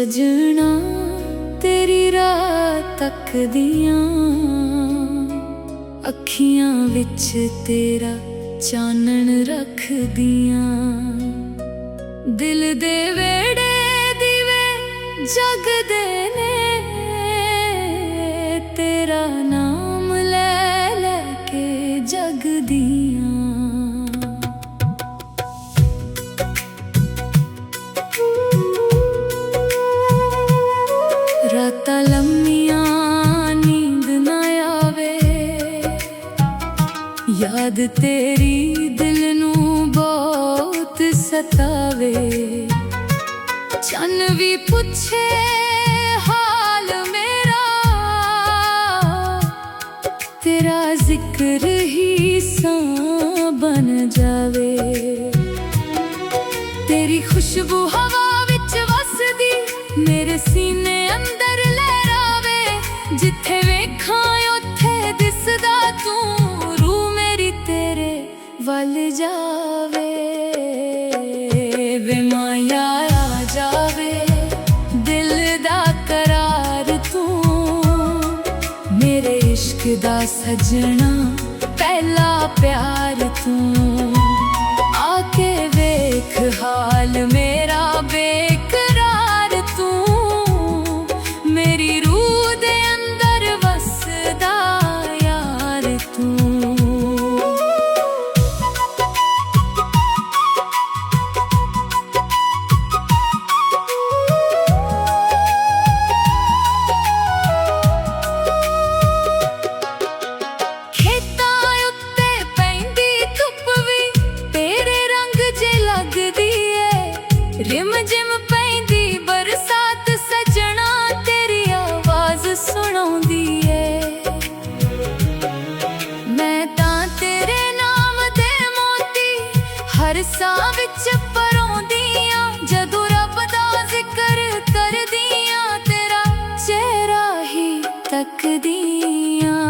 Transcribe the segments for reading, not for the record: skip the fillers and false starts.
सजना तेरी राह तकदियां अखियां विच तेरा चानन रखदियां दिल दे वेड़े दिवे जगदे ने तेरा नाम ले लेके जगदियां रातां लम्मियां नींद ना आवे याद तेरी दिल नू बहुत सतावे चन्न भी पुछे हाल मेरा तेरा जिक्र ही सां बन जावे तेरी खुशबू हवा विच वसदी मेरे सीने अंदर लहरावे जिथे वेखां उत्थे दिसदा तू रूह मेरी तेरे वल जावे वे माया आ जावे दिल दा करार तू मेरे इश्क दा सजना पहला प्यार तू आके वेख हाल मेरा बेकरार तू मेरी रूह दे अंदर वसदा यार तू रिम जिम पैंदी बरसात सजना तेरी आवाज सुनाउंदी है मैं तां तेरे नाम दे मोती हर साह विच परोंदियां जदों रब दा जिक्र करदियां तेरा चेहरा ही तकदियां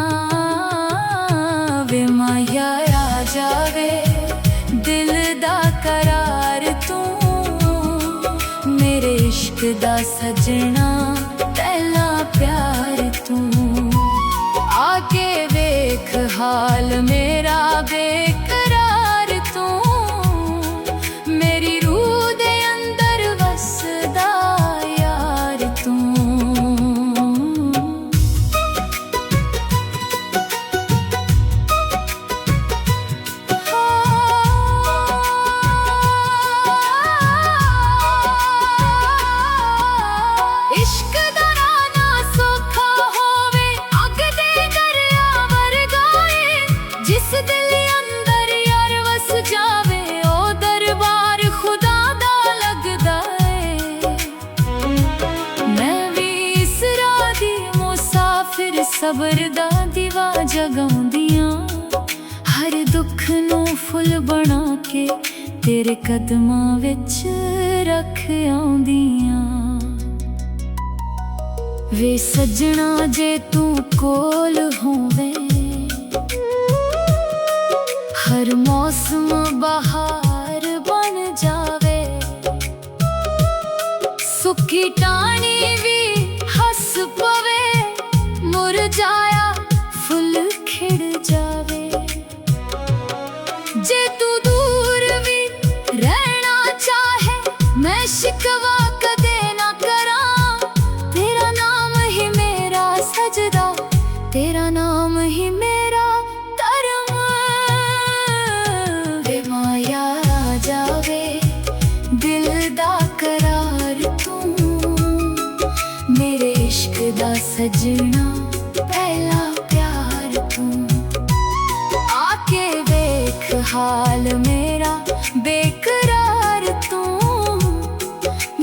वे माया आ जावे दिल दा करार तू मेरे इश्क दा सजना पहला प्यार तू आके वेख हाल मेरा बेकरार तू मेरी रूह दे अंदर वसदा यार तू इश्क दा राना सौखा होवे अग दे दरिया वर्गा ए जिस दिल अंदर यार वस जावे ओ दरबार खुदा दा लगदा ए मैं भी इस राह दी मुसाफिर सबर दा दीवा जगाउंदियां हर दुख नू फुल बना के तेरे कदमां विच रख आउंदियां वे सजना जे तू कोल होवे हर मौसम बहार बन जावे सुखी टाणी भी हस पवे मुरझाया फुल खिड़ जावे जे तू दूर भी रहना चाहे मैं शिकवा कदे ना करा सजदा तेरा नाम ही मेरा धर्म वे माया आ जावे दिल दा करार तू मेरे इश्क दा सजना पहला प्यार तू आके वेख हाल मेरा बेकरार तू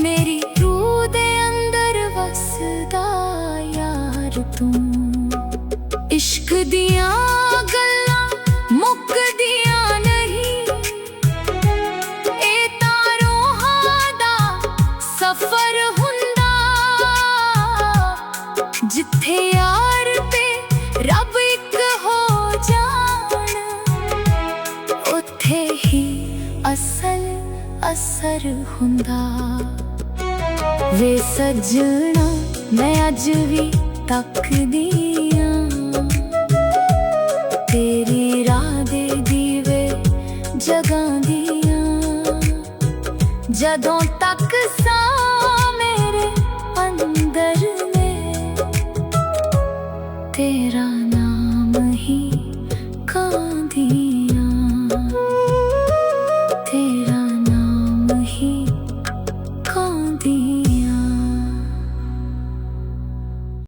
मेरी रूह दे अंदर वसदा तू इश्क दियां गल्लां मुकदियां नहीं ए तां रूहां दा सफर हुंदा जिथे यार ते रब इक हो जान उत्थे ही असल असर हुंदा। वे सजना मैं अज भी तकदी आं, तेरी राह दे दीवे जगांदी आं। जदों तक सां मेरे अंदर में तेरा